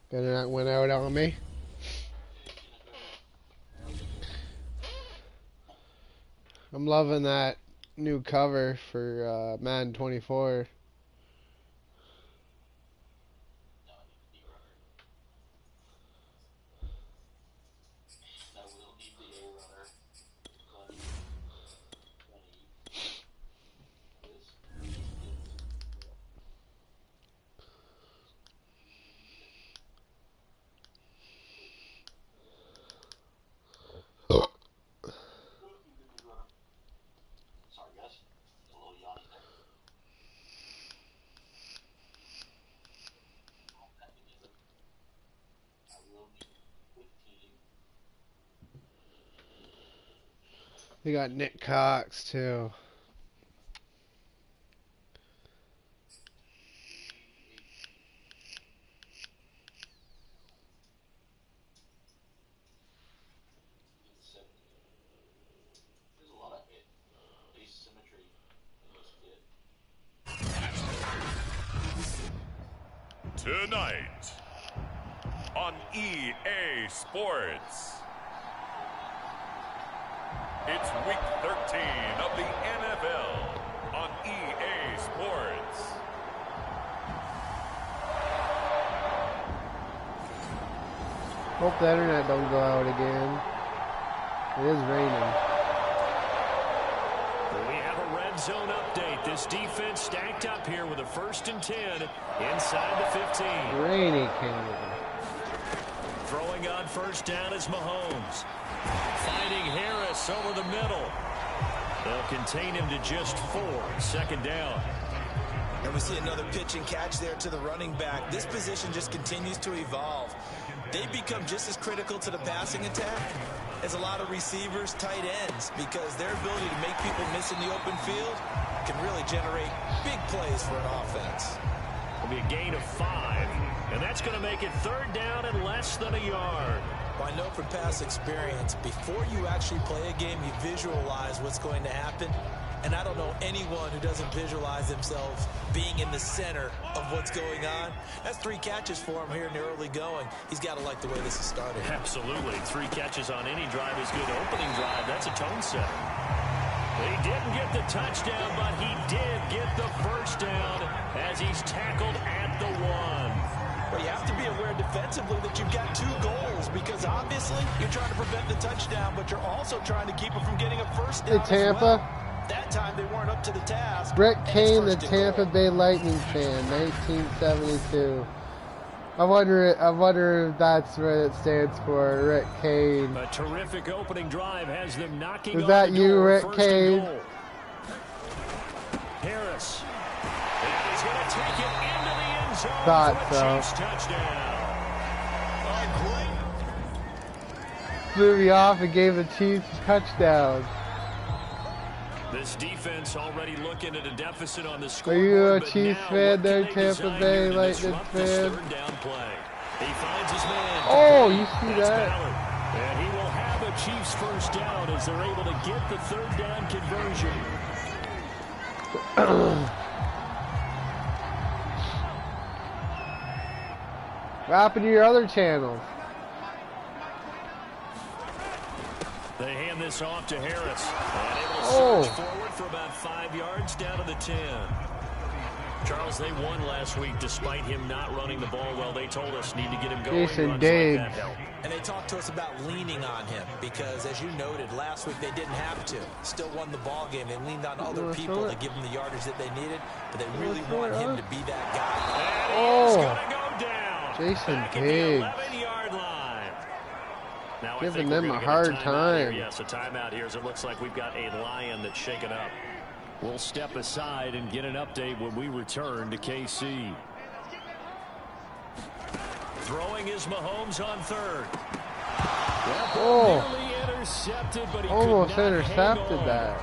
Internet went out on me. I'm loving that new cover for Madden 24. They got Nick Cox too. Tonight on EA Sports, it's week 13 of the NFL on EA Sports. Hope the internet don't go out again. It is raining. We have a red zone update. This defense stacked up here with a 1st and 10 inside the 15. Rainy Canada. Throwing on 1st down is Mahomes. Finding Harris over the middle. They'll contain him to just 4. 2nd down. And we see another pitch and catch there to the running back. This position just continues to evolve. They become just as critical to the passing attack as a lot of receivers, tight ends, because their ability to make people miss in the open field can really generate big plays for an offense. It'll be a gain of 5, and that's going to make it 3rd down and less than a yard. Well, I know from past experience, before you actually play a game, you visualize what's going to happen. And I don't know anyone who doesn't visualize themselves being in the center of what's going on. That's 3 catches for him here in the early going. He's got to like the way this is started. Absolutely. 3 catches on any drive is good. Opening drive, that's a tone setter. He didn't get the touchdown, but he did get the 1st down as he's tackled at the 1. Well, you have to be aware defensively that you've got 2 goals, because obviously you're trying to prevent the touchdown, but you're also trying to keep it from getting a 1st down. Hey, Tampa. That time they weren't up to the task. Brett Kane, the Tampa Bay Lightning fan, 1972. I wonder if that's what it stands for, Rick Kane. A terrific opening drive has them knocking. Is that you, Rick Kane? Harris. He's going to take it into the end zone. Thought for a Chiefs touchdown. Flew me off and gave the Chiefs a touchdown. This defense already looking at a deficit on the scoreboard. Are you a Chiefs fan there, Tampa Bay Lightning fan? He finds his man. Oh, you see that? And he will have a Chiefs 1st down as they're able to get the 3rd down conversion. What happened to your other channels? They hand this off to Harris. And able to surge forward for about 5 yards down to the 10. Charles, they won last week despite him not running the ball well. They told us need to get him going. Jason Diggs. Like that and they talked to us about leaning on him because, as you noted, last week they didn't have to. Still won the ball game. They leaned on other people to give them the yardage that they needed, but they really want him to be that guy. And he's going to go down. Jason Diggs. Now, giving them a hard time. Yes, a timeout here as it looks like we've got a Lion that's shaken up. We'll step aside and get an update when we return to KC. Throwing is Mahomes on 3rd. Nearly intercepted, but he almost could not intercepted that.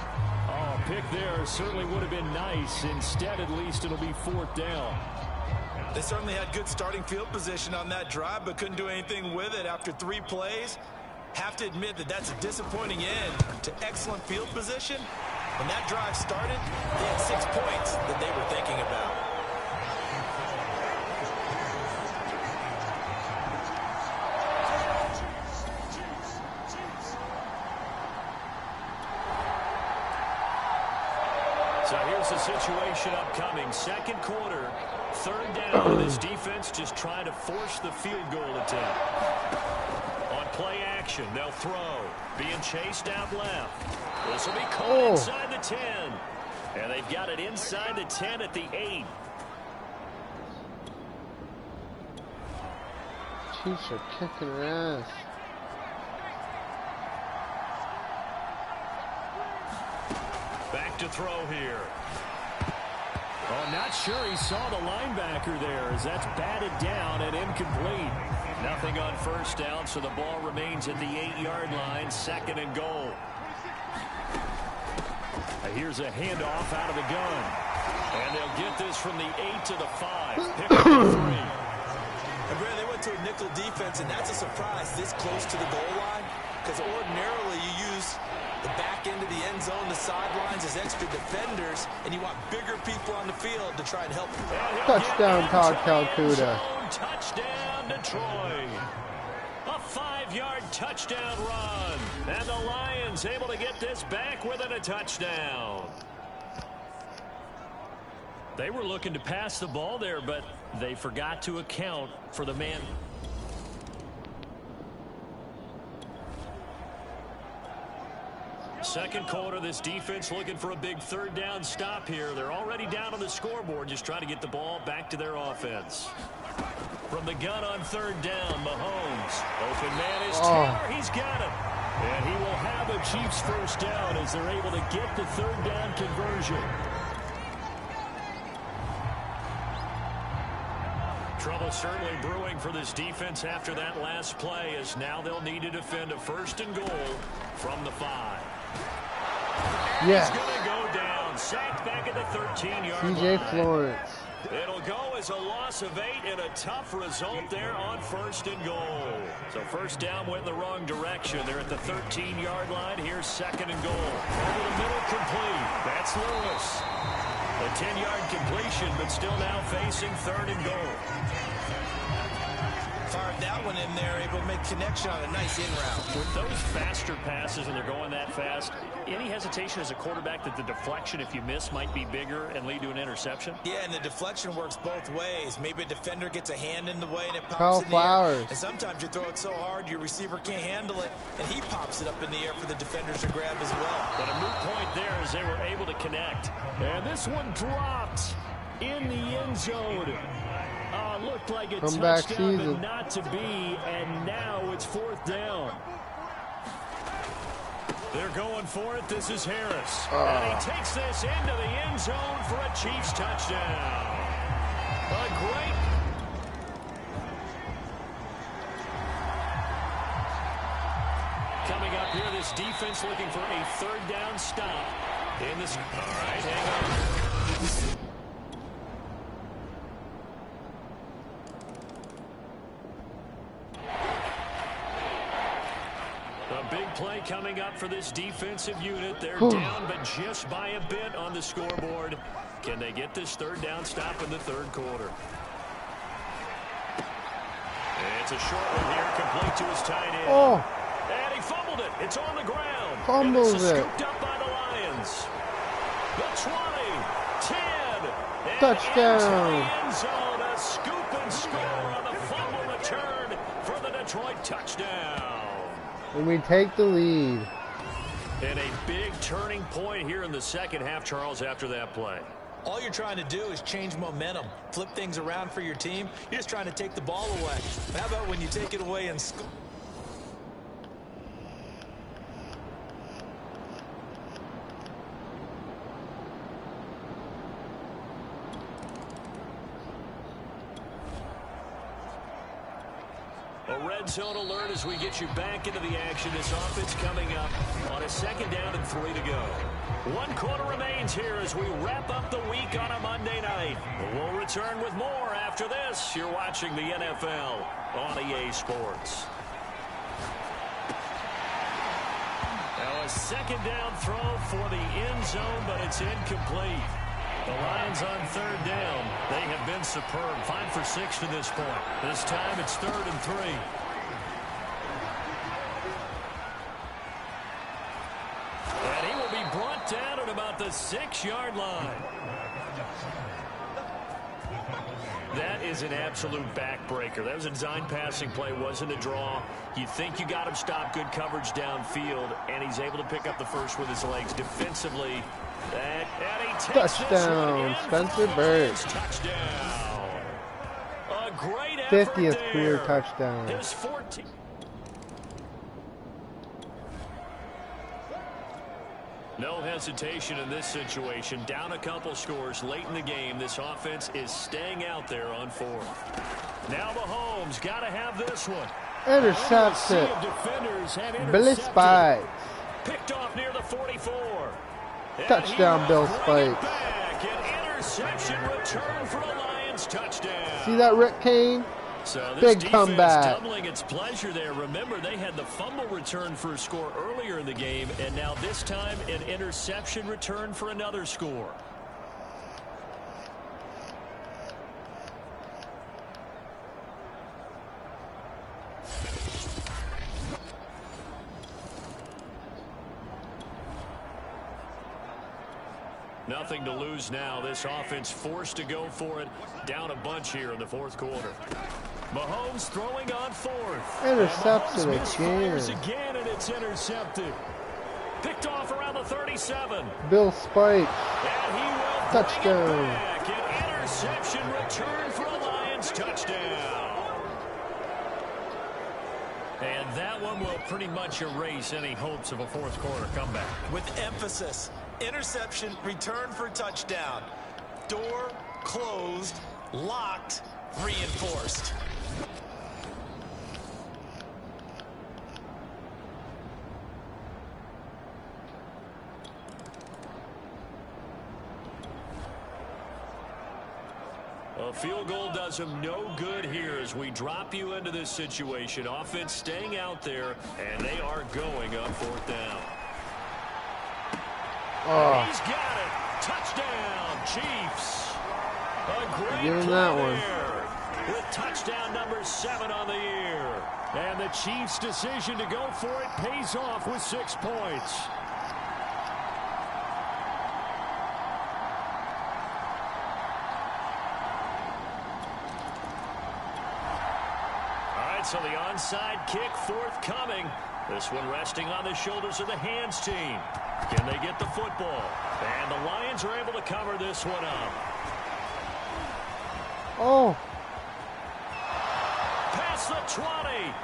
Oh, pick there certainly would have been nice. Instead, at least it'll be 4th down. They certainly had good starting field position on that drive, but couldn't do anything with it after 3 plays. Have to admit that that's a disappointing end to excellent field position. When that drive started, they had 6 points that they were thinking about. Here's the situation upcoming. Second quarter, third down. This defense just trying to force the field goal attempt. On play action, they'll throw. Being chased out left. This will be caught inside the 10. And they've got it inside the 10 at the 8. Chiefs are kicking her ass. Back to throw here. Oh, not sure he saw the linebacker there as that's batted down and incomplete. Nothing on first down, so the ball remains at the 8-yard line, second and goal. Here's a handoff out of the gun. And they'll get this from the 8 to the 5. Pick up the 3. And Brad, they went to a nickel defense, and that's a surprise this close to the goal line. Because ordinarily you use the back end of the end zone, the sidelines as extra defenders, and you want bigger people on the field to try and help. Touchdown, Todd Calcuda. Touchdown, Detroit. A 5-yard touchdown run. And the Lions able to get this back within a touchdown. They were looking to pass the ball there, but they forgot to account for the man. Second quarter, this defense looking for a big third down stop here. They're already down on the scoreboard, just trying to get the ball back to their offense. From the gun on third down, Mahomes. Open man is Taylor. He's got it. And he will have a Chiefs first down as they're able to get the third down conversion. Trouble certainly brewing for this defense after that last play, as now they'll need to defend a first and goal from the 5. Yeah. He's going to go down. Sacked back at the 13-yard line. TJ Florence. It'll go as a loss of 8 and a tough result there on first and goal. So first down went in the wrong direction. They're at the 13-yard line. Here's second and goal. Over the middle, complete. That's Lewis. A 10-yard completion, but still now facing third and goal. Fired that one in there, able to make connection on a nice in-route. With those faster passes and they're going that fast, any hesitation as a quarterback that the deflection, if you miss, might be bigger and lead to an interception? Yeah, and the deflection works both ways. Maybe a defender gets a hand in the way and it pops Carl in Flowers. the air. And sometimes you throw it so hard your receiver can't handle it, and he pops it up in the air for the defenders to grab as well. But a moot point there as they were able to connect. And this one dropped in the end zone. Looked like a touchdown, but not to be, and now it's fourth down. They're going for it. This is Harris. And he takes this into the end zone for a Chiefs touchdown. A great... Coming up here, this defense looking for a third down stop. In this... All right, hang on. Big play coming up for this defensive unit. They're down, but just by a bit on the scoreboard. Can they get this third down stop in the third quarter? It's a short one here, complete to his tight end. And he fumbled it. It's on the ground. Fumbles and it. Scooped up by the Lions. The 20, 10. Touchdown. End zone, a scoop and score on the fumble return for the Detroit touchdown. And we take the lead. And a big turning point here in the second half, Charles, after that play. All you're trying to do is change momentum, flip things around for your team. You're just trying to take the ball away. How about when you take it away and score? A red zone alert as we get you back into the action. This offense coming up on a second down and 3 to go. 1 quarter remains here as we wrap up the week on a Monday night. We'll return with more after this. You're watching the NFL on EA Sports. Now a second down throw for the end zone, but it's incomplete. The Lions on third down. They have been superb. 5 for 6 to this point. This time it's 3rd and 3. And he will be brought down at about the 6-yard line. That is an absolute backbreaker. That was a design passing play, wasn't a draw. You think you got him stopped, good coverage downfield, and he's able to pick up the first with his legs defensively. And he takes touchdown, Spencer Burks. Touchdown. A great effort 50th there. career touchdown. His 14th. No hesitation in this situation. Down a couple scores late in the game. This offense is staying out there on 4th. Now Mahomes got to have this one. Intercepted. Billy Spikes. Picked off near the 44. Touchdown, Bill Spikes. An interception return for a Lions touchdown. See that, Rick Kane? So Big comeback. Doubling its pleasure there. Remember, they had the fumble return for a score earlier in the game, and now this time an interception return for another score. Nothing to lose now. This offense forced to go for it. Down a bunch here in the 4th quarter. Mahomes throwing on 4th. Intercepted again, and it's intercepted. Picked off around the 37. Bill Spikes. And he will touchdown. An interception return for a Lions touchdown. And that one will pretty much erase any hopes of a 4th quarter comeback. With emphasis. Interception, return for touchdown. Door closed, locked, reinforced. A field goal does him no good here as we drop you into this situation. Offense staying out there, and they are going up 4th down. Oh. He's got it. Touchdown, Chiefs. A great Give him play that one. there with touchdown number 7 on the year. And the Chiefs' decision to go for it pays off with 6 points. All right, so the onside kick forthcoming. This one resting on the shoulders of the hands team. Can they get the football? And the Lions are able to cover this one up. Oh. Past the 20.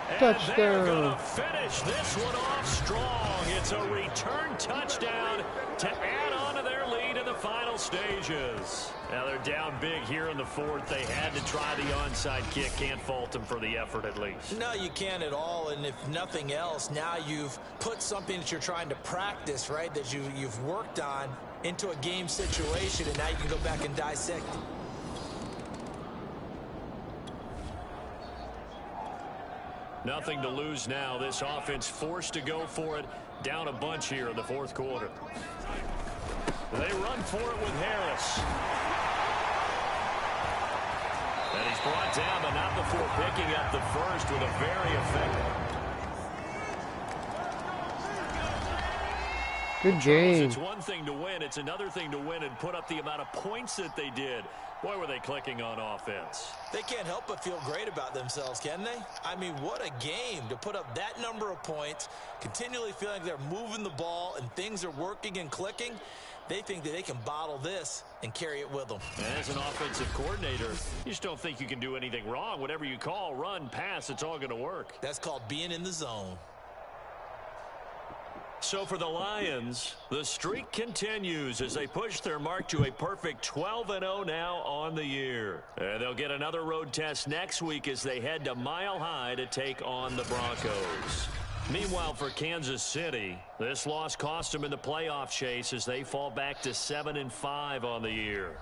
And Touchdown. they're going to finish this one off strong. It's a return touchdown to add on to their lead in the final stages. Now they're down big here in the 4th. They had to try the onside kick. Can't fault them for the effort at least. No, you can't at all. And if nothing else, now you've put something that you're trying to practice, right, that you've worked on into a game situation, and now you can go back and dissect it. Nothing to lose now. This offense forced to go for it. Down a bunch here in the 4th quarter. They run for it with Harris. And he's brought down, but not before picking up the first with a very effective. Good game. It's one thing to win. It's another thing to win and put up the amount of points that they did. Boy, were they clicking on offense. They can't help but feel great about themselves, can they? I mean, what a game to put up that number of points, continually feeling they're moving the ball and things are working and clicking. They think that they can bottle this and carry it with them. And as an offensive coordinator, you just don't think you can do anything wrong. Whatever you call, run, pass, it's all going to work. That's called being in the zone. So for the Lions, the streak continues as they push their mark to a perfect 12-0 now on the year. And they'll get another road test next week as they head to Mile High to take on the Broncos. Meanwhile, for Kansas City, this loss cost them in the playoff chase as they fall back to 7-5 on the year.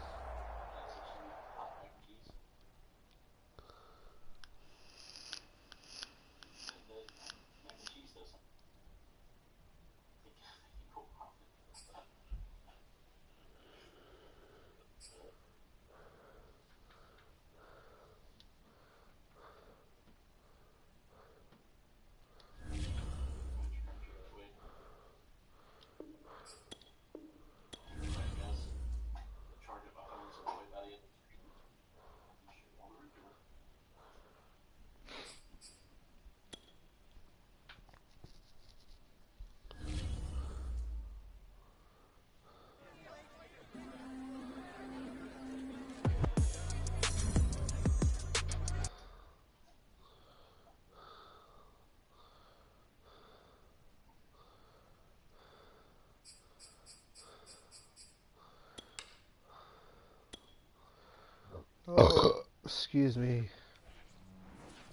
Excuse me.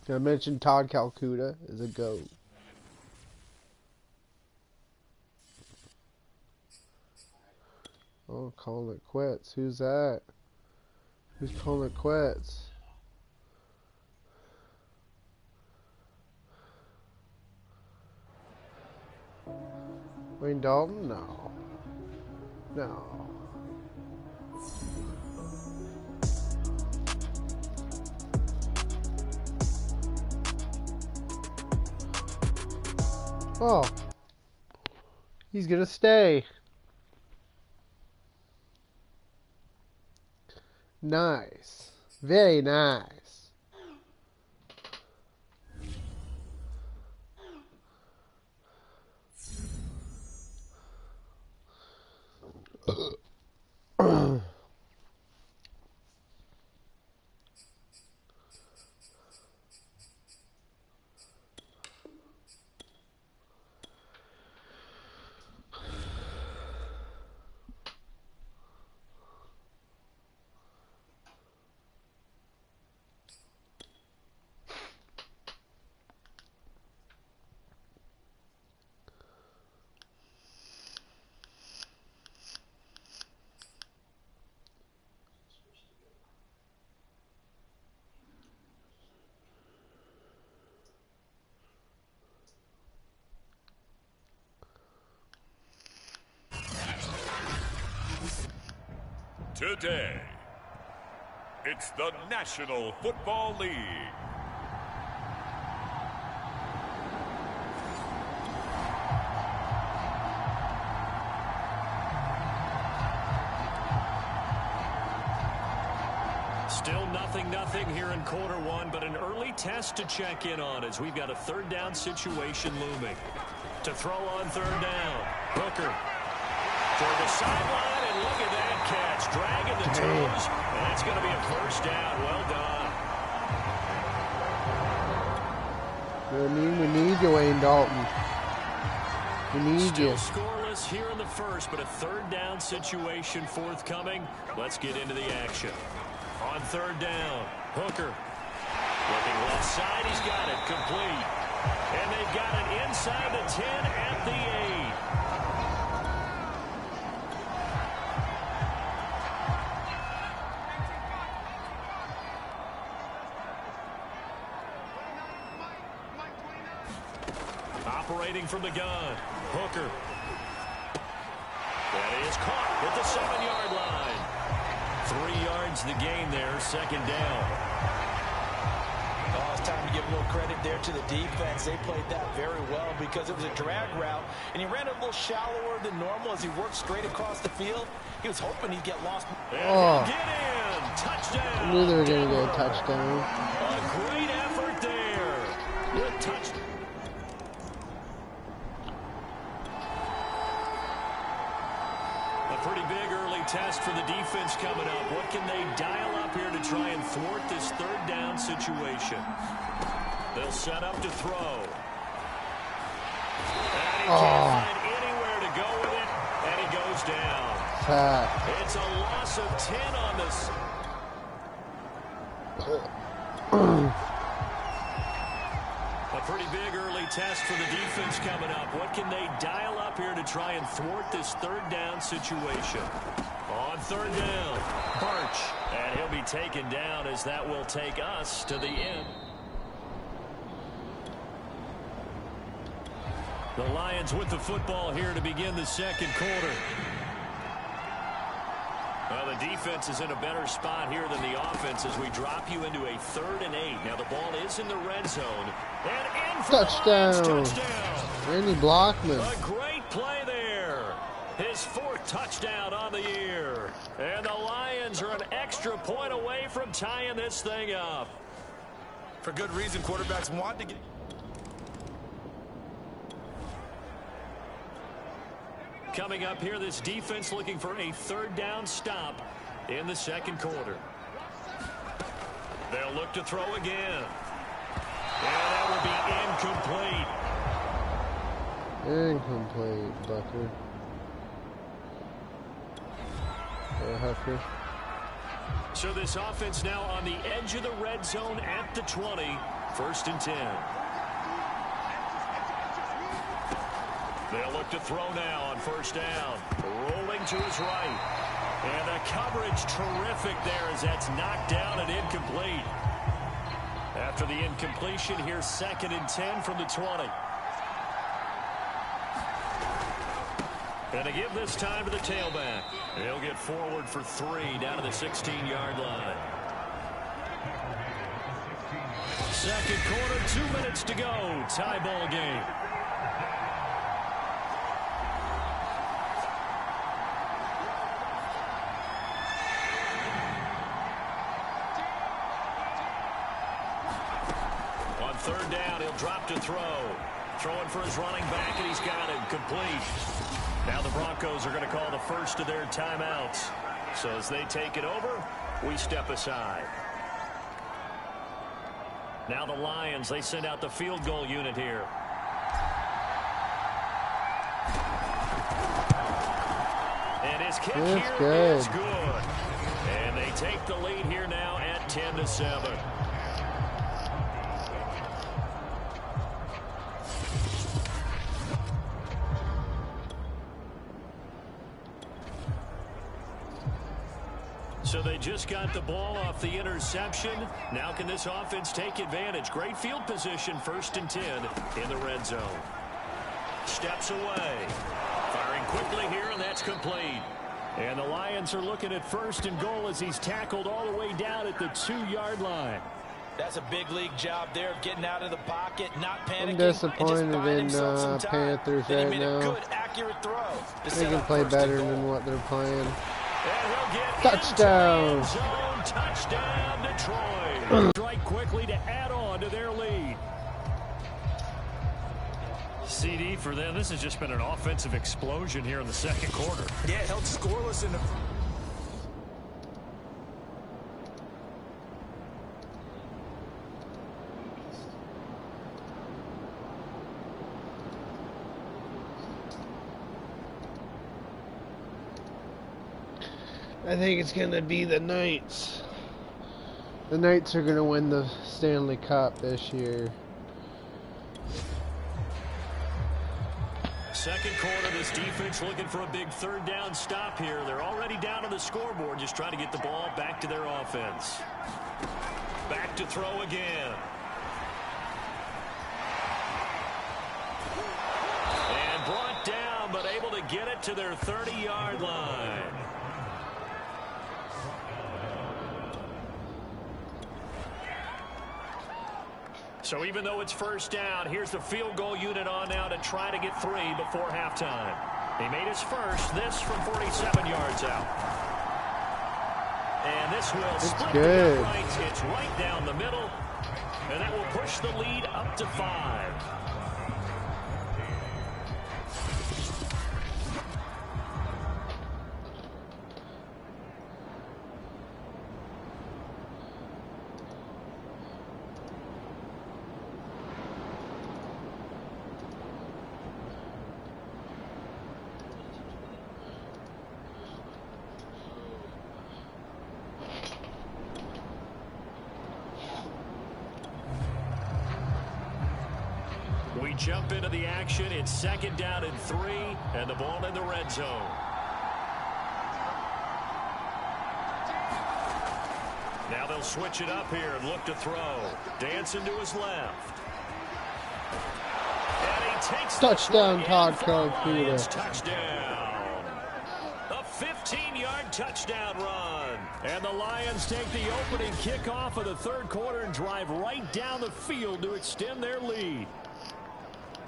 Did I mention Todd Calcuta is a GOAT? Oh, calling it quits. Who's that? Who's calling it quits? Wayne Dalton? No. No. Oh. He's gonna stay. Nice. Very nice. Today, it's the National Football League. Still 0-0 here in quarter one, but an early test to check in on as we've got a third down situation looming. To throw on third down, Hooker toward the sideline, and look at that catch, dragging the toes, and that's going to be a first down. Well done. We need you, Wayne Dalton. We need you. Still scoreless here in the first, but a third down situation forthcoming. Let's get into the action. On third down, Hooker looking left side. He's got it complete. And they've got it inside the 10 at the 8. Operating from the gun, Hooker. That is caught at the 7-yard line. 3 yards the gain there, second down. Oh, it's time to give a little credit there to the defense. They played that very well because it was a drag route, and he ran it a little shallower than normal as he worked straight across the field. He was hoping he'd get lost. And get in. Touchdown. I knew they were going to get a touchdown. A great effort there. Good touchdown. Pretty big early test for the defense coming up. What can they dial up here to try and thwart this third down situation? They'll set up to throw. And he can't find anywhere to go with it, and he goes down. It's a loss of 10 on this. A pretty big early test for the defense coming up. What can they dial up here to try and thwart this third down situation? On third down, Birch. And he'll be taken down as that will take us to the end. The Lions with the football here to begin the second quarter. Well, the defense is in a better spot here than the offense as we drop you into a 3rd and 8. Now the ball is in the red zone. And in for Touchdown. Touchdown. Randy Blockman. A great play there. His 4th touchdown on the year. And the Lions are an extra point away from tying this thing up. For good reason, quarterbacks want to get... Coming up here, this defense looking for a third down stop in the second quarter. They'll look to throw again. And that will be incomplete. Incomplete, Bucker. Hooker. So this offense now on the edge of the red zone at the 20. 1st and 10. They'll look to throw now on 1st down. Rolling to his right. And the coverage terrific there as that's knocked down and incomplete. After the incompletion, here's 2nd and 10 from the 20. And to give this time to the tailback. He'll get forward for 3 down to the 16-yard line. 2nd quarter, 2 minutes to go. Tie ball game. On 3rd down, he'll drop to throw. Throwing for his running back, and he's got it complete. Now the Broncos are going to call the first of their timeouts. So as they take it over, we step aside. Now the Lions, they send out the field goal unit here. And his kick here is good. And they take the lead here now at 10-7. So they just got the ball off the interception. Now can this offense take advantage? Great field position, 1st and 10 in the red zone. Steps away. Firing quickly here, and that's complete. And the Lions are looking at 1st and goal as he's tackled all the way down at the 2-yard line. That's a big league job there of getting out of the pocket, not panicking. I'm disappointed in Panthers right now. Good, accurate throw. They can play better than what they're playing. And he'll get touchdown. Touchdown, Detroit. Strike quickly to add on to their lead. CD for them. This has just been an offensive explosion here in the 2nd quarter. Yeah, held scoreless in the... I think it's going to be the Knights. The Knights are going to win the Stanley Cup this year. 2nd quarter, this defense looking for a big 3rd down stop here. They're already down on the scoreboard, just trying to get the ball back to their offense. Back to throw again. And brought down, but able to get it to their 30-yard line. So even though it's 1st down, here's the field goal unit on now to try to get 3 before halftime. He made his first, this from 47 yards out. And this will split the uprights. It's right down the middle, and that will push the lead up to 5. We jump into the action. It's 2nd down and 3, and the ball in the red zone. Now they'll switch it up here and look to throw. Dancing to his left. And he takes touchdown, Todd Carpenter. Touchdown. A 15-yard touchdown run. And the Lions take the opening kickoff of the 3rd quarter and drive right down the field to extend their lead.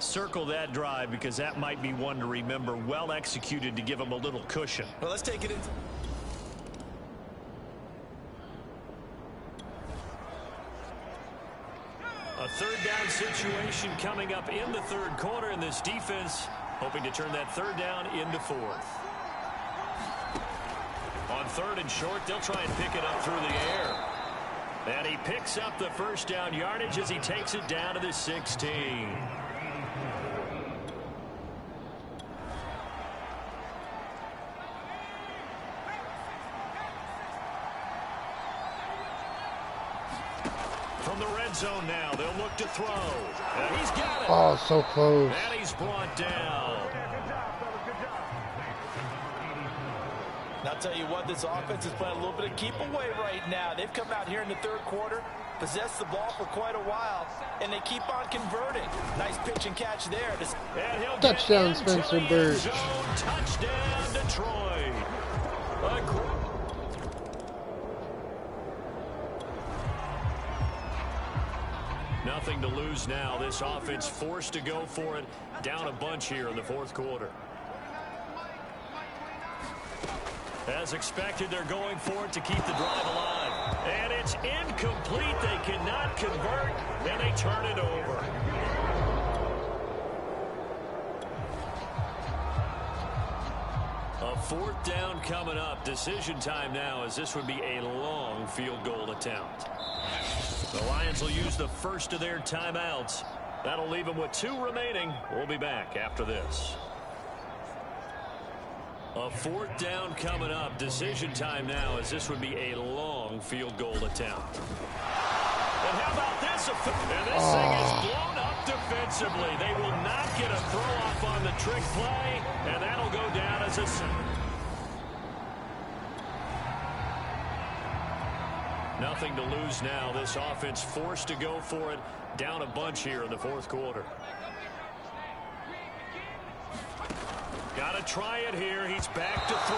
Circle that drive because that might be one to remember. Well executed to give them a little cushion. Well, let's take it in. A 3rd down situation coming up in the 3rd quarter, and this defense hoping to turn that 3rd down into 4th. On 3rd and short, they'll try and pick it up through the air. And he picks up the 1st down yardage as he takes it down to the 16. From the red zone now, they'll look to throw. And he's got it. Oh, so close. And he's brought down. And I'll tell you what, this offense is playing a little bit of keep away right now. They've come out here in the third quarter, possessed the ball for quite a while, and they keep on converting. Nice pitch and catch there. And he'll Touchdown, Spencer Birch. Touchdown, Detroit. Nothing to lose now. This offense forced to go for it. Down a bunch here in the fourth quarter. As expected, they're going for it to keep the drive alive. And it's incomplete. They cannot convert, and they turn it over. A fourth down coming up. Decision time now, as this would be a long field goal attempt. The Lions will use the first of their timeouts. That'll leave them with 2 remaining. We'll be back after this. A fourth down coming up. Decision time now, as this would be a long field goal attempt. And how about this? And this thing is blown up defensively. They will not get a throw off on the trick play, and that'll go down as a... Nothing to lose now. This offense forced to go for it. Down a bunch here in the fourth quarter. Got to try it here. He's back to throw.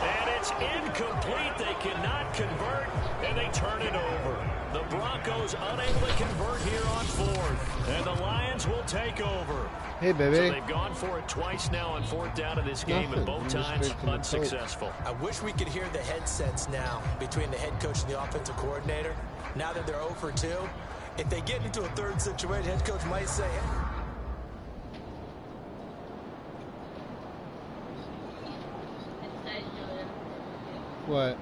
And it's incomplete. They cannot convert, and they turn it over. The Broncos unable to convert here on fourth. And the Lions will take over. Hey, baby. So they've gone for it twice now on fourth down in this game, and both times unsuccessful. I wish we could hear the headsets now between the head coach and the offensive coordinator. Now that they're 0 for 2, if they get into a third situation, head coach might say, What?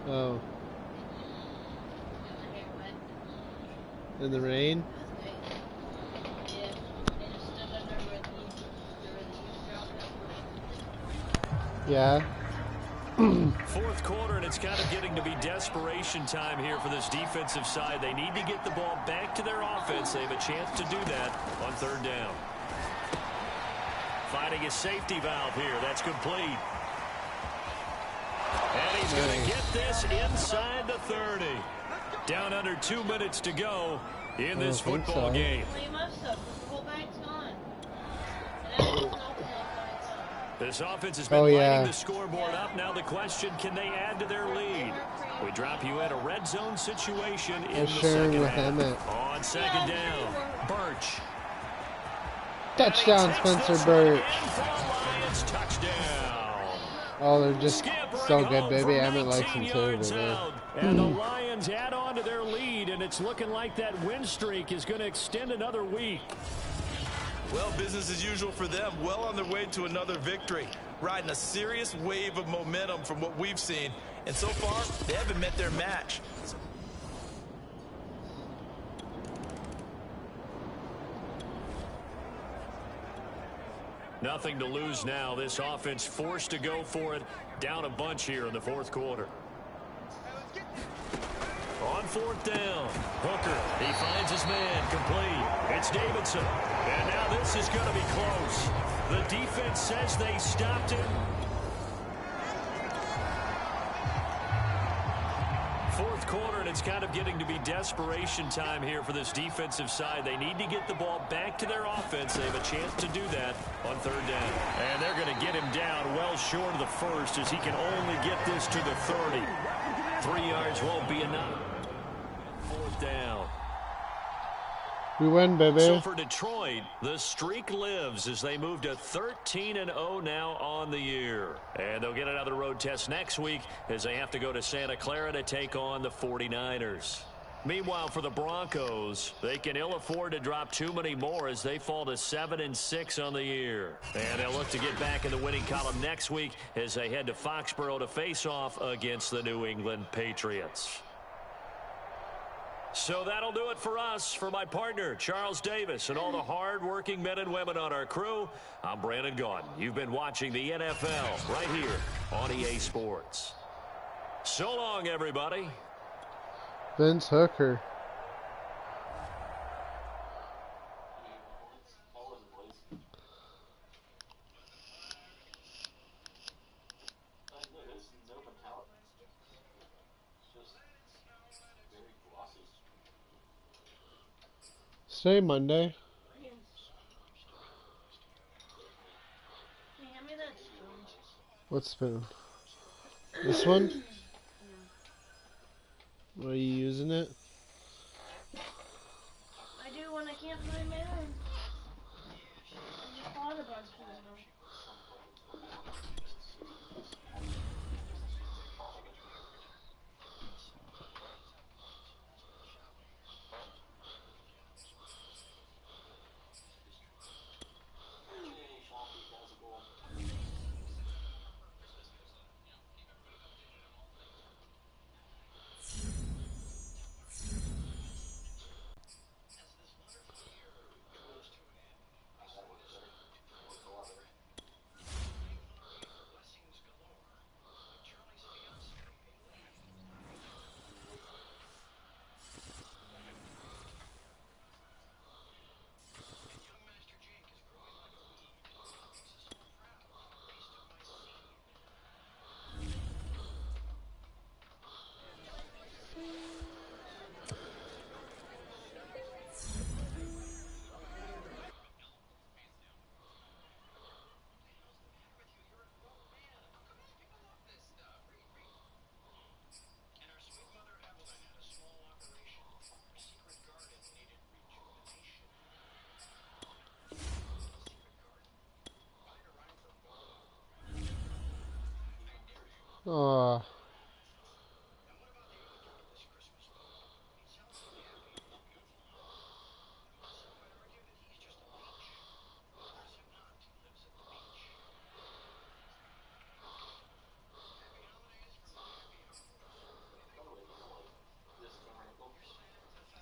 Oh. In the rain? Yeah. Fourth quarter, and it's kind of getting to be desperation time here for this defensive side. They need to get the ball back to their offense. They have a chance to do that on third down. Finding a safety valve here. That's complete. And he's going to get this inside the 30. Down under 2 minutes to go in this football game. This offense has been lighting the scoreboard up. Now the question, can they add to their lead? We drop you at a red zone situation in the second half. On second down, Birch. Touchdown, Spencer Birch. Oh, they're just so good, baby. Emmett likes them too, baby. And the Lions add on to their lead, and it's looking like that win streak is going to extend another week. well, business as usual for them. Well on their way to another victory. Riding a serious wave of momentum from what we've seen. And so far, they haven't met their match. Nothing to lose now. This offense forced to go for it. Down a bunch here in the fourth quarter. On fourth down, Hooker, he finds his man, complete. It's Davidson, and now this is going to be close. The defense says they stopped him. Fourth quarter, and it's kind of getting to be desperation time here for this defensive side. They need to get the ball back to their offense. They have a chance to do that on third down. And they're going to get him down well short of the first, as he can only get this to the 30. 3 yards won't be enough. Fourth down. We win, baby. So for Detroit, the streak lives as they move to 13-0 now on the year. And they'll get another road test next week as they have to go to Santa Clara to take on the 49ers. Meanwhile, for the Broncos, they can ill afford to drop too many more as they fall to 7-6 on the year. And they'll look to get back in the winning column next week as they head to Foxborough to face off against the New England Patriots. So that'll do it for us. For my partner, Charles Davis, and all the hard-working men and women on our crew, I'm Brandon Gaudin. You've been watching the NFL right here on EA Sports. So long, everybody. Vince Hooker. Say Monday. What spoon? This one? Are you using it? I do when I can't find my own. I just bought a bunch of them. Oh.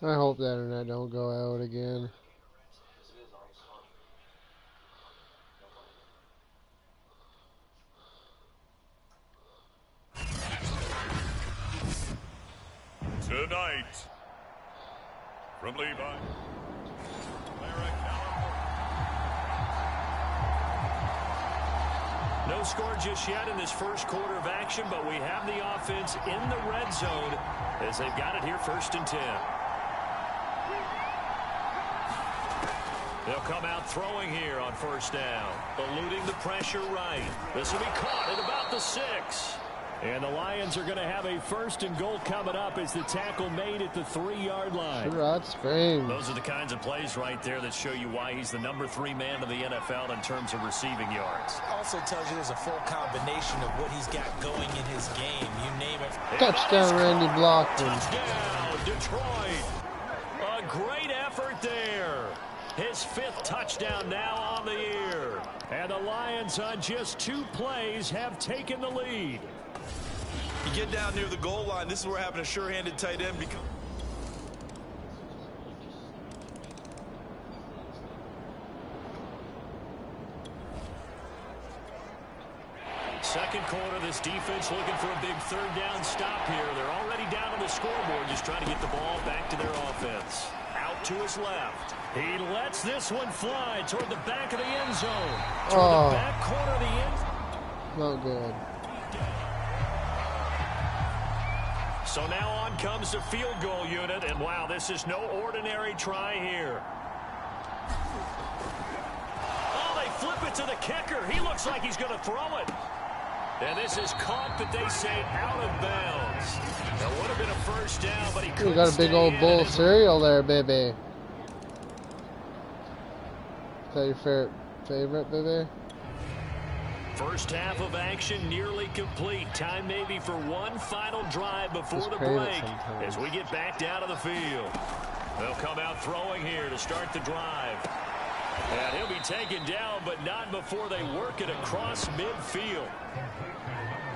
I hope that internet don't go out again. Tonight, from Levi. No score just yet in this first quarter of action, but we have the offense in the red zone as they've got it here 1st and 10. They'll come out throwing here on 1st down, eluding the pressure right. This will be caught at about the 6. And the Lions are going to have a 1st and goal coming up as the tackle made at the 3-yard line. Sherrod Springs. Those are the kinds of plays right there that show you why he's the number 3 man in the NFL in terms of receiving yards. Also tells you there's a full combination of what he's got going in his game. You name it. Touchdown, Randy Blockton. Touchdown, Detroit. A great effort there. His 5th touchdown now on the year. And the Lions on just 2 plays have taken the lead. You get down near the goal line, this is where having a sure-handed tight end becomes. Second quarter, this defense looking for a big 3rd down stop here. They're already down on the scoreboard, just trying to get the ball back to their offense. Out to his left. He lets this one fly toward the back of the end zone. Toward the back corner of the end zone. Not good. So now on comes the field goal unit, and wow, this is no ordinary try here. Oh, they flip it to the kicker. He looks like he's going to throw it. And this is caught, but they say out of bounds. That would have been a 1st down, but he couldn't. We got a big old bowl of cereal there, baby. Is that your favorite, baby? First half of action nearly complete. Time maybe for one final drive before the break as we get back down to the field. They'll come out throwing here to start the drive. And he'll be taken down, but not before they work it across midfield.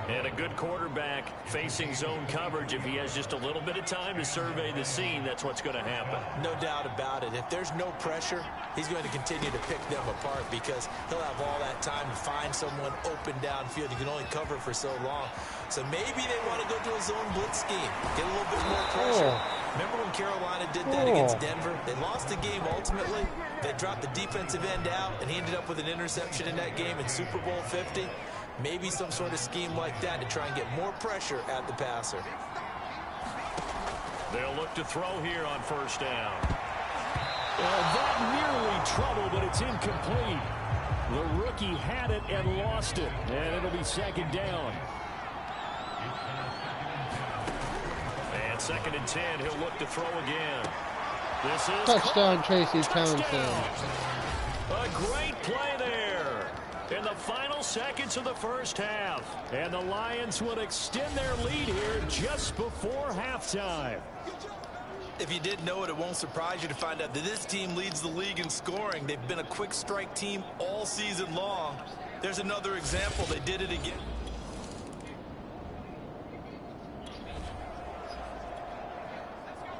And a good quarterback facing zone coverage, if he has just a little bit of time to survey the scene, that's what's going to happen. No doubt about it. If there's no pressure, he's going to continue to pick them apart because he'll have all that time to find someone open downfield. You can only cover for so long. So maybe they want to go to a zone blitz scheme, get a little bit more pressure. Remember when Carolina did that against Denver? They lost the game ultimately. They dropped the defensive end out, and he ended up with an interception in that game in Super Bowl 50. Maybe some sort of scheme like that to try and get more pressure at the passer. They'll look to throw here on first down. That nearly trouble, but it's incomplete. The rookie had it and lost it, and it'll be second down. And second and 10, he'll look to throw again. This is touchdown, Tracy Townsend. A great play there in the final seconds of the first half. And the Lions will extend their lead here just before halftime. If you didn't know it, it won't surprise you to find out that this team leads the league in scoring. They've been a quick strike team all season long. There's another example. They did it again.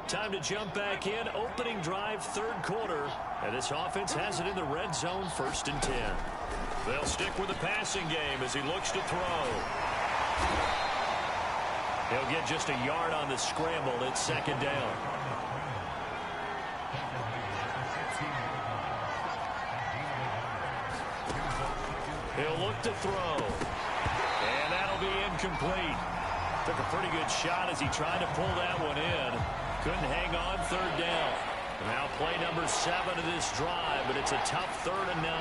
Time to jump back in. Opening drive, third quarter. And this offense has it in the red zone, first and 10. They'll stick with the passing game as he looks to throw. He'll get just a yard on the scramble. It's second down. He'll look to throw. And that'll be incomplete. Took a pretty good shot as he tried to pull that one in. Couldn't hang on, third down. Now play number 7 of this drive, but it's a tough 3rd and 9.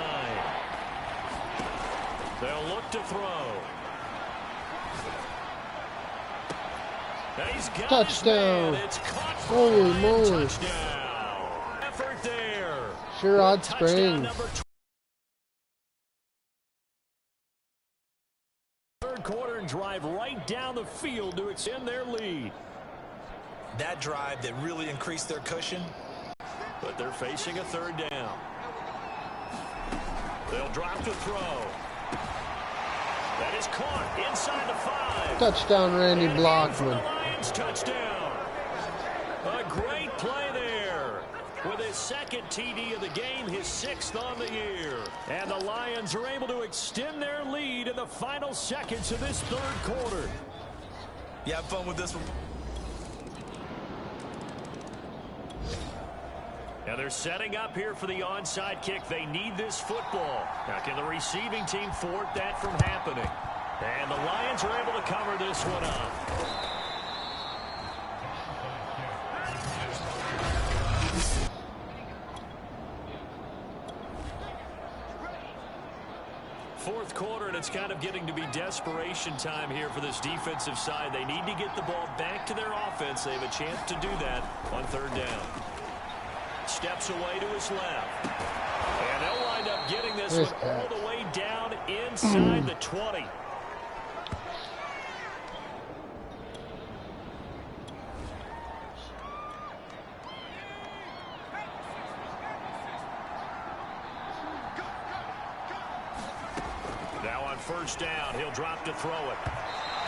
They'll look to throw. And he's got touchdown. It's caught. Holy moly. Touchdown. Effort there. Sherrod Springs. Third quarter and drive right down the field to extend their lead. That drive that really increased their cushion. But they're facing a third down. They'll drop to throw. That is caught inside the 5. Touchdown, Randy And Blockman. The Lions touchdown. A great play there. With his second TD of the game, his 6th on the year. And the Lions are able to extend their lead in the final seconds of this third quarter. You have fun with this one. Now they're setting up here for the onside kick. They need this football. Now can the receiving team thwart that from happening? And the Lions are able to cover this one up. Fourth quarter, and it's kind of getting to be desperation time here for this defensive side. They need to get the ball back to their offense. They have a chance to do that on third down. Steps away to his left. And they'll wind up getting this one all the way down inside the 20. Now on first down, he'll drop to throw it.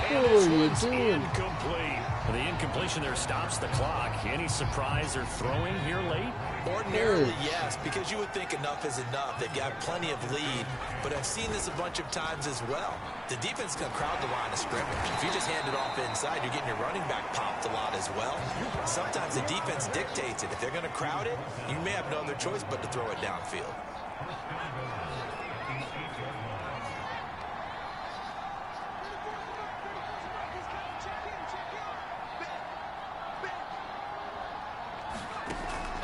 And this one's incomplete. The incompletion there stops the clock. Any surprise they're throwing here late? Ordinarily, yes, because you would think enough is enough. They've got plenty of lead, but I've seen this a bunch of times as well. The defense can crowd the line of scrimmage. If you just hand it off inside, you're getting your running back popped a lot as well. Sometimes the defense dictates it. If they're going to crowd it, you may have no other choice but to throw it downfield.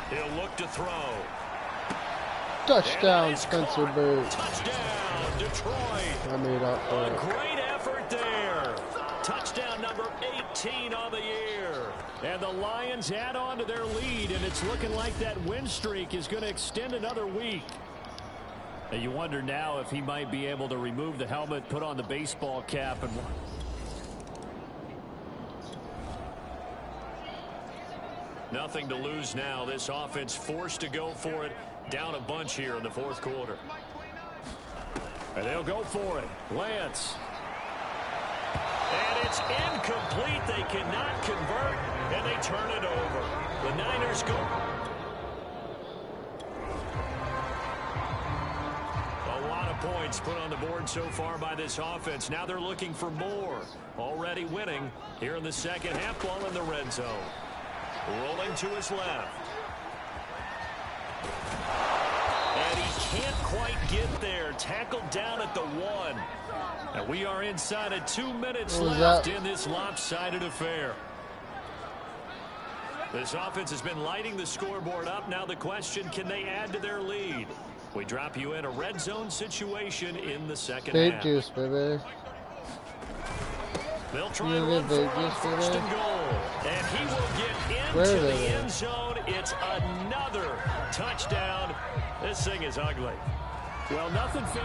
He'll look to throw. Touchdown, Spencer Bird. Touchdown, Detroit. I made up for A it. great effort there. Touchdown number 18 on the year. And the Lions add on to their lead, and it's looking like that win streak is going to extend another week. And you wonder now if he might be able to remove the helmet, put on the baseball cap, and nothing to lose now. This offense forced to go for it. Down a bunch here in the fourth quarter. And they'll go for it. Lance. It's incomplete. They cannot convert, and they turn it over. The Niners go. A lot of points put on the board so far by this offense. Now they're looking for more. Already winning here in the second half. Ball in the red zone. Rolling to his left. And he can't quite get there. Tackled down at the 1. And we are inside of 2 minutes left in this lopsided affair. This offense has been lighting the scoreboard up. Now the question, can they add to their lead? We drop you in a red zone situation in the second half. Juice, baby. They'll try and run for first and goal. And he will get into the end zone. It's another touchdown. This thing is ugly. Well, nothing fit.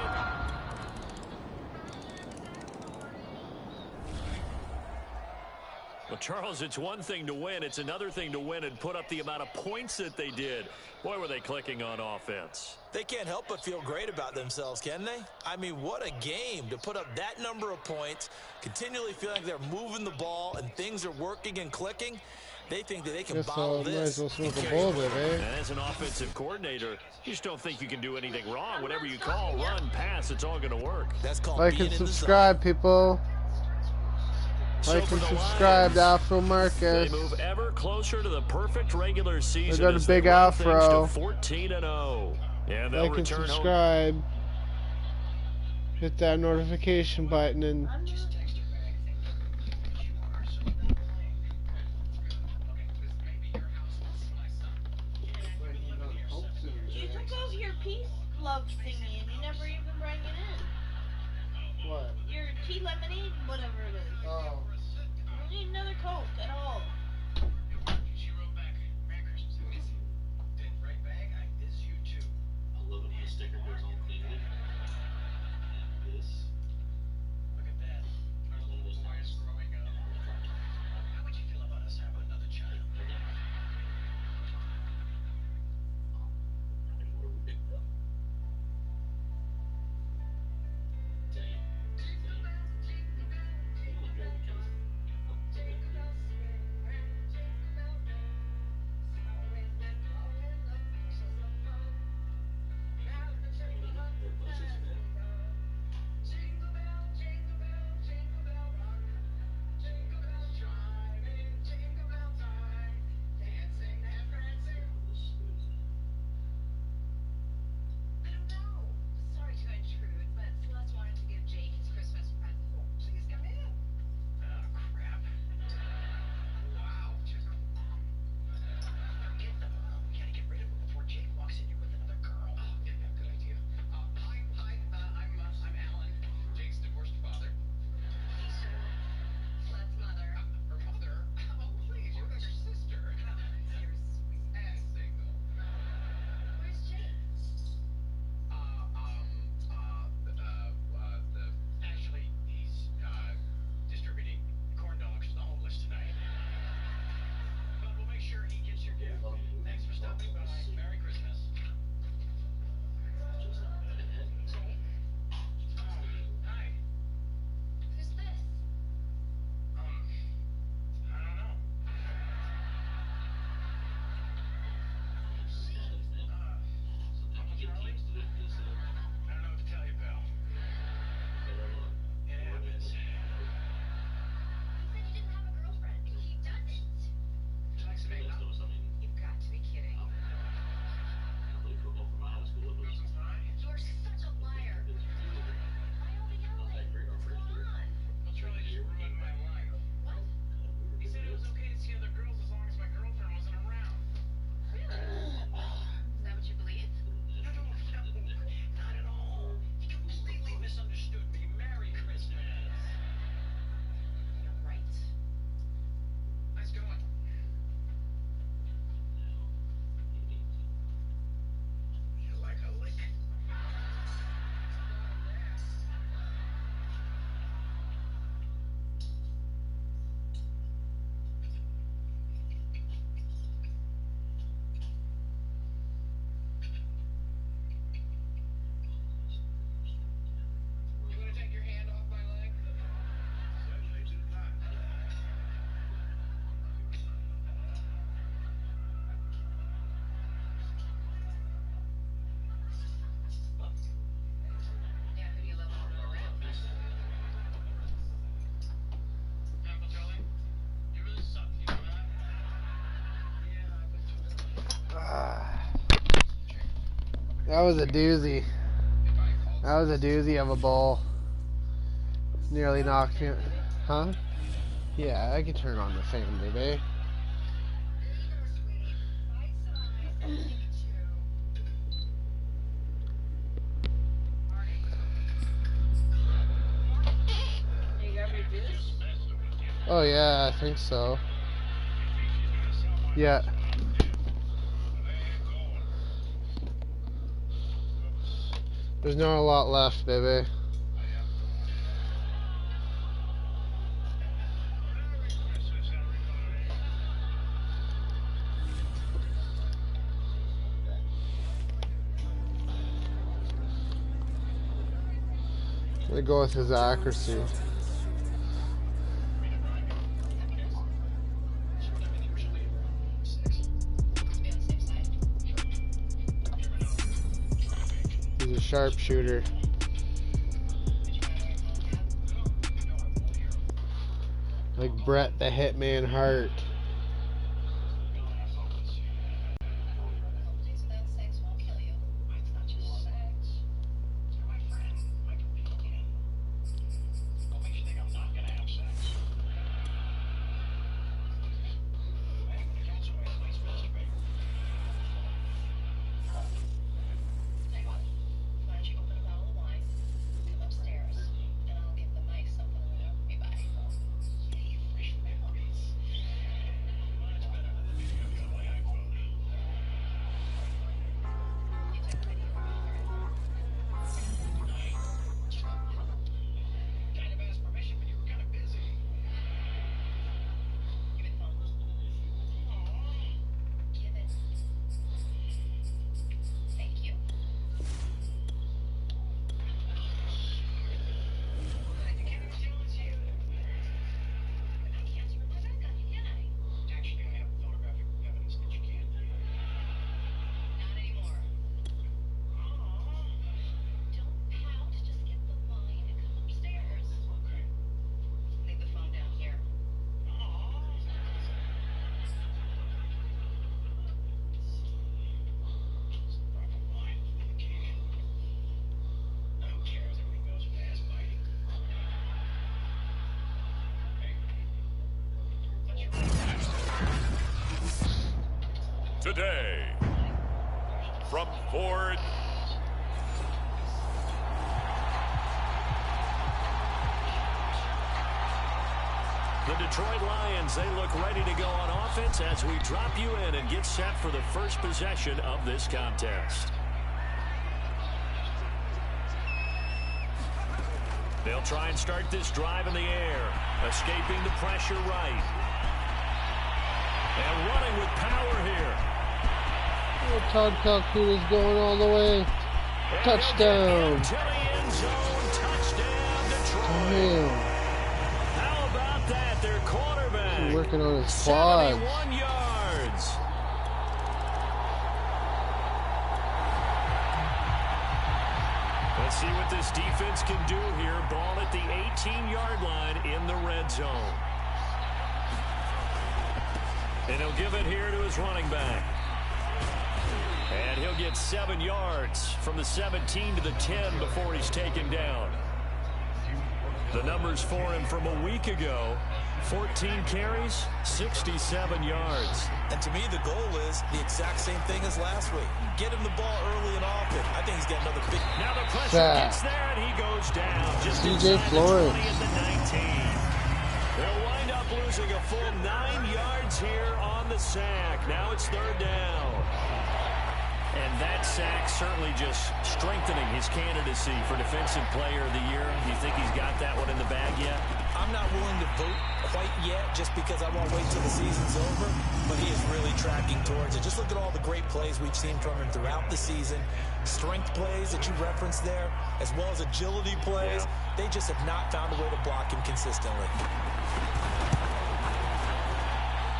Well, Charles, it's one thing to win. It's another thing to win and put up the amount of points that they did. Boy, were they clicking on offense. They can't help but feel great about themselves, can they? I mean, what a game to put up that number of points, continually feeling like they're moving the ball and things are working and clicking. They think that they can bottle this. Might as well smoke a bowl with it, And as an offensive coordinator, you just don't think you can do anything wrong. Whatever you call, run, pass, it's all going to work. That's called like and subscribe, people. Like and subscribe to Afro Marcus. They move ever closer to the perfect regular season. They got a big Afro. 14-0. And they'll like and subscribe. Home. Hit that notification button and you took off your peace love thingy and you never even bring it in. What? Your tea lemonade, whatever it is. Oh. I don't need another Coke at all. She wrote back, Merry Christmas, I miss you. Then right back, I miss you too. I love it when the sticker goes on cleanly. And this, look at that. Our little boys growing up. How would you feel about us having another child? That was a doozy. That was a doozy of a ball. Nearly knocked me. Huh? Yeah, I can turn on the fan, baby. Oh yeah, I think so. Yeah. There's not a lot left, baby. I'm gonna go with his accuracy. He's a sharpshooter. Like Brett the Hitman Hart. Today, from Ford. The Detroit Lions, they look ready to go on offense as we drop you in and get set for the first possession of this contest. They'll try and start this drive in the air, escaping the pressure right. And running with power here. Oh, Todd Calhoun is going all the way. Touchdown. To the end zone. Touchdown, Detroit. Damn. How about that? Their quarterback. He's working on his quads. 71 yards. Let's see what this defense can do here. Ball at the 18-yard line in the red zone. And he'll give it here to his running back. And he'll get 7 yards from the 17 to the 10 before he's taken down. The numbers for him from a week ago: 14 carries, 67 yards. And to me, the goal is the exact same thing as last week. Get him the ball early and often. I think he's got another big... Now the pressure gets there, and he goes down. Just CJ inside Flores. the 20 at the 19. They'll wind up losing a full 9 yards here on the sack. Now it's third down. And that sack certainly just strengthening his candidacy for Defensive Player of the Year. Do you think he's got that one in the bag yet? I'm not willing to vote quite yet just because I won't wait till the season's over, but he is really tracking towards it. Just look at all the great plays we've seen from him throughout the season. Strength plays that you referenced there, as well as agility plays. They just have not found a way to block him consistently.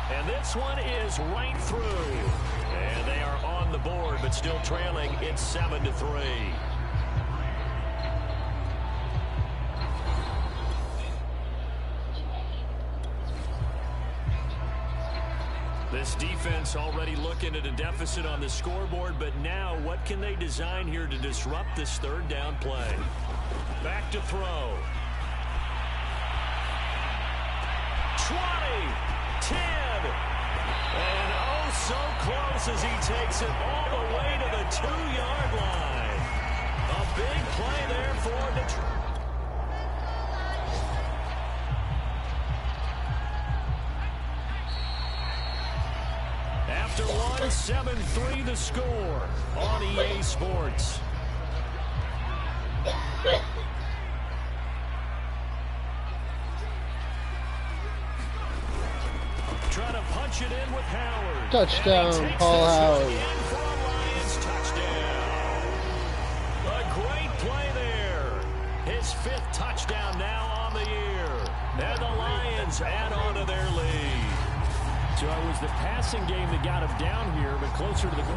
And this one is right through. And they are on the board, but still trailing. It's 7-3. This defense already looking at a deficit on the scoreboard, but now what can they design here to disrupt this third down play? Back to throw. 20, 10, and oh so close as he takes it all the way to the 2-yard line. A big play there for Detroit. After one, 7-3 the score on EA Sports. Trying to punch it in with Howard. Touchdown, Paul Howard. For a Lions touchdown. A great play there. His 5th touchdown now on the year. And the Lions add on to their lead. So it was the passing game that got him down here, but closer to the goal.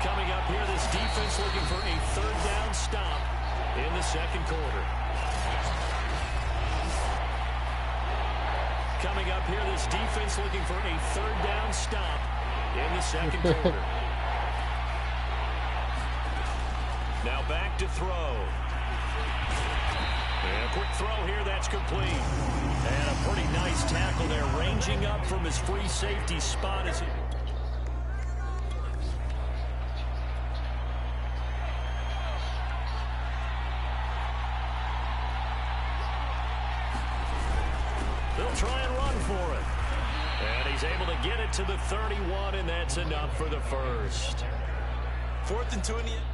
Coming up here, this defense looking for a third down stop in the second quarter. Coming up here, this defense looking for a third down stop in the second quarter. Now back to throw. And a quick throw here, that's complete. And a pretty nice tackle there, ranging up from his free safety spot as he... They'll try and run for it. And he's able to get it to the 31, and that's enough for the first. 4th and 2 in the end.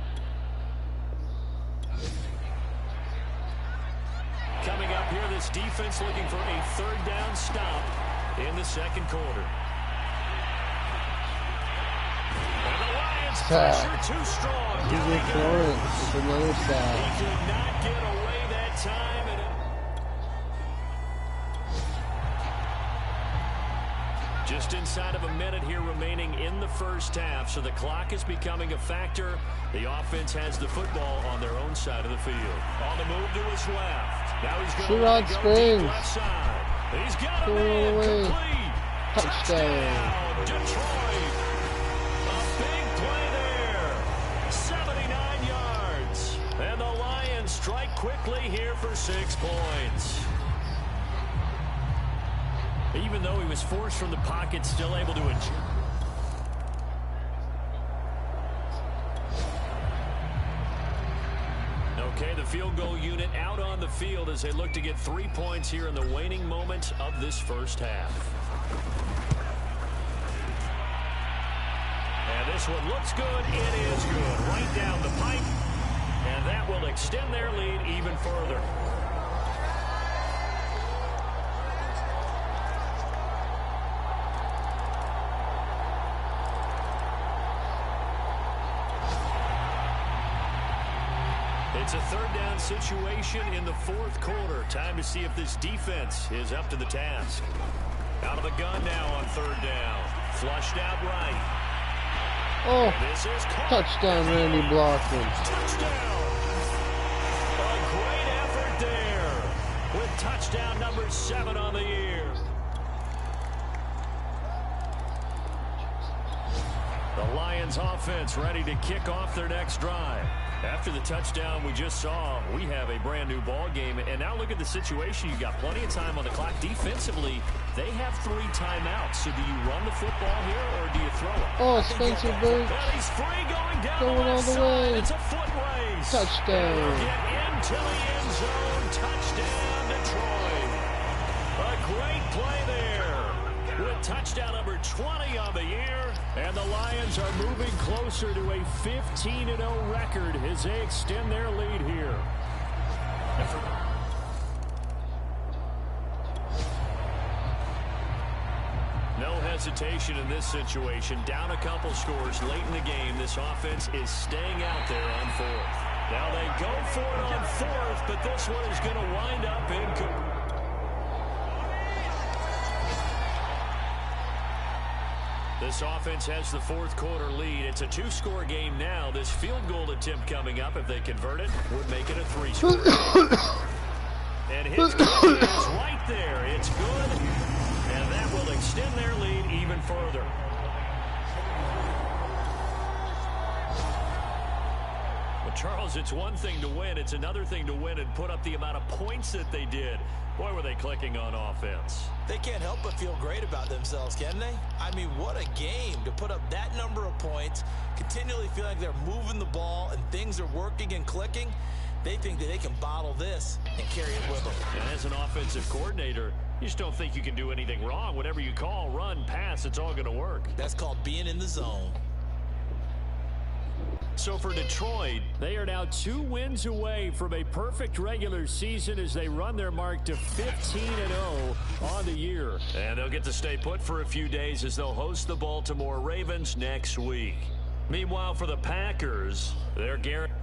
Coming up here, this defense looking for a third down stop in the second quarter. And the Lions pressure too strong. DJ Florence with another sack. He could not get away that time. And just inside of a minute here remaining in the first half, so the clock is becoming a factor. The offense has the football on their own side of the field. On the move to his left. Now he's going to go deep left side. He's got a man complete. Touchdown, Detroit. A big play there. 79 yards. And the Lions strike quickly here for 6 points. Even though he was forced from the pocket, still able to adjust. Okay, the field goal unit out on the field as they look to get 3 points here in the waning moments of this first half. And this one looks good. It is good. Right down the pipe. And that will extend their lead even further. It's a third down situation in the fourth quarter. Time to see if this defense is up to the task. Out of the gun now on third down. Flushed out right. Oh, touchdown, Randy Blockman. Touchdown. A great effort there with touchdown number 7 on the year. The Lions offense ready to kick off their next drive. After the touchdown we just saw, we have a brand new ball game. And now look at the situation. You've got plenty of time on the clock. Defensively, they have 3 timeouts. So do you run the football here or do you throw it? Oh, Spencer Burke. He's free going down Going the all left the way. side. It's a foot race. Touchdown. Get into the end zone. Touchdown, Detroit. A great play there with touchdown number 20 on the year. And the Lions are moving closer to a 15-0 record as they extend their lead here. No hesitation in this situation. Down a couple scores late in the game. This offense is staying out there on 4th. Now they go for it on 4th, but this one is going to wind up incomplete. This offense has the fourth quarter lead. It's a 2-score game now. This field goal attempt coming up, if they convert it, would make it a 3-score. And his goal is right there. It's good. And that will extend their lead even further. Well, Charles, it's one thing to win. It's another thing to win and put up the amount of points that they did. Boy, were they clicking on offense. They can't help but feel great about themselves, can they? I mean, what a game to put up that number of points, continually feeling like they're moving the ball and things are working and clicking. They think that they can bottle this and carry it with them. And as an offensive coordinator, you just don't think you can do anything wrong. Whatever you call, run, pass, it's all going to work. That's called being in the zone. So for Detroit, they are now 2 wins away from a perfect regular season as they run their mark to 15-0 on the year. And they'll get to stay put for a few days as they'll host the Baltimore Ravens next week. Meanwhile, for the Packers, they're guaranteed.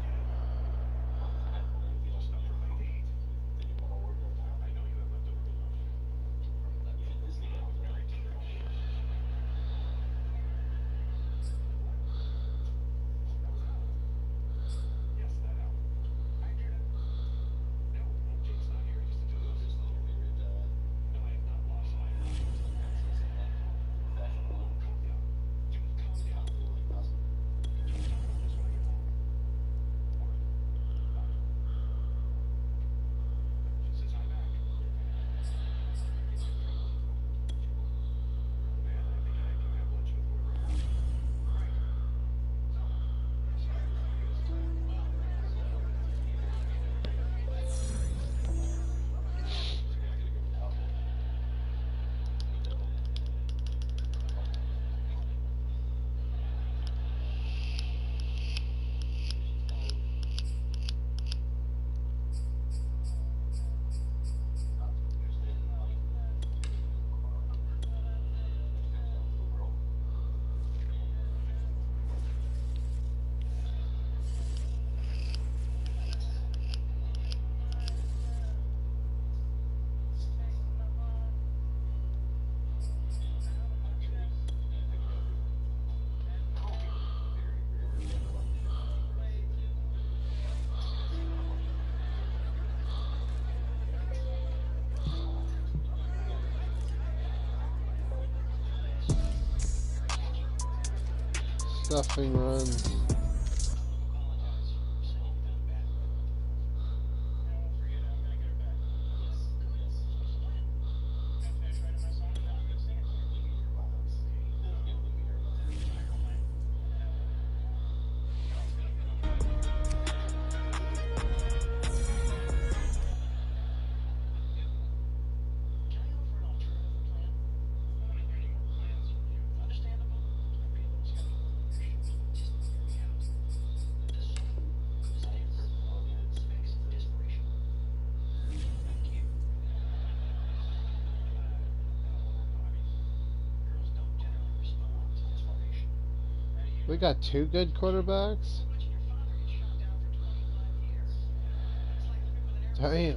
Stuffing runs. We got 2 good quarterbacks? Damn.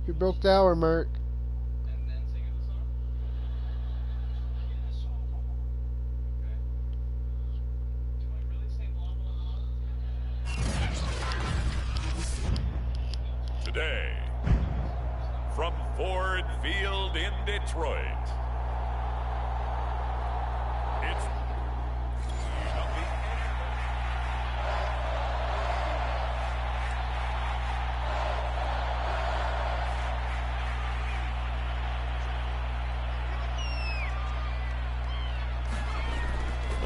You broke the hour, Merc. Today, from Ford Field in Detroit, it's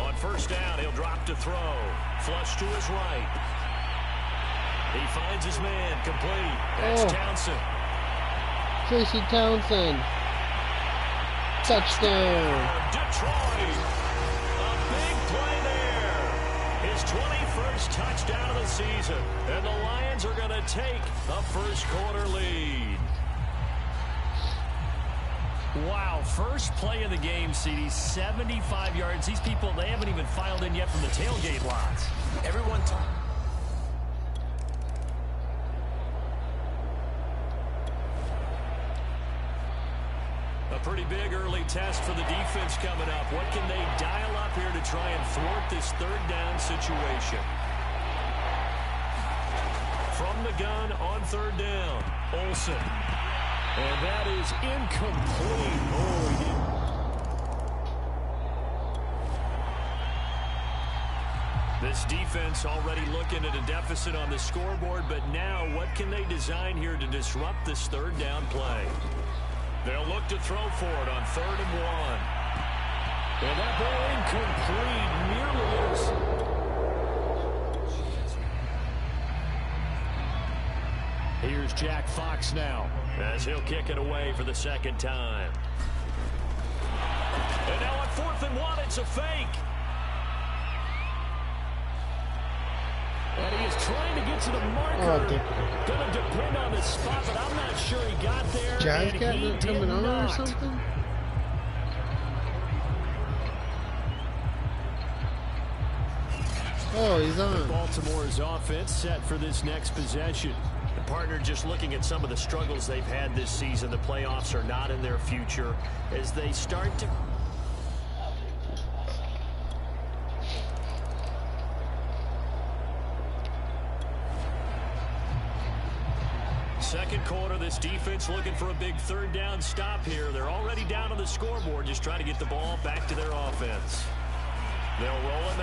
on first down, he'll drop to throw. Flush to his right. He finds his man, complete. That's Townsend. Tracy Townsend. Touchdown. Detroit. A big play there. His 21st touchdown of the season. And the Lions are going to take a first quarter lead. Wow, first play of the game, CD, 75 yards. These people, they haven't even filed in yet from the tailgate lots. Everyone talk. A pretty big early test for the defense coming up. What can they dial up here to try and thwart this third down situation? From the gun on third down, Olsen. And that is incomplete. Oh, he didn't. This defense already looking at a deficit on the scoreboard, but now what can they design here to disrupt this third down play? They'll look to throw for it on 3rd and 1. And that ball incomplete, nearly is. Here's Jack Fox now, as he'll kick it away for the second time. And now on 4th and 1, it's a fake. And he is trying to get to the marker. Going to depend on the spot, but I'm not sure he got there. Jazz cat he not coming on or something? Oh, he's on. Baltimore's offense set for this next possession. The partner just looking at some of the struggles they've had this season. The playoffs are not in their future as they start to... Second quarter, this defense looking for a big third down stop here. They're already down on the scoreboard, just trying to get the ball back to their offense. They'll roll it.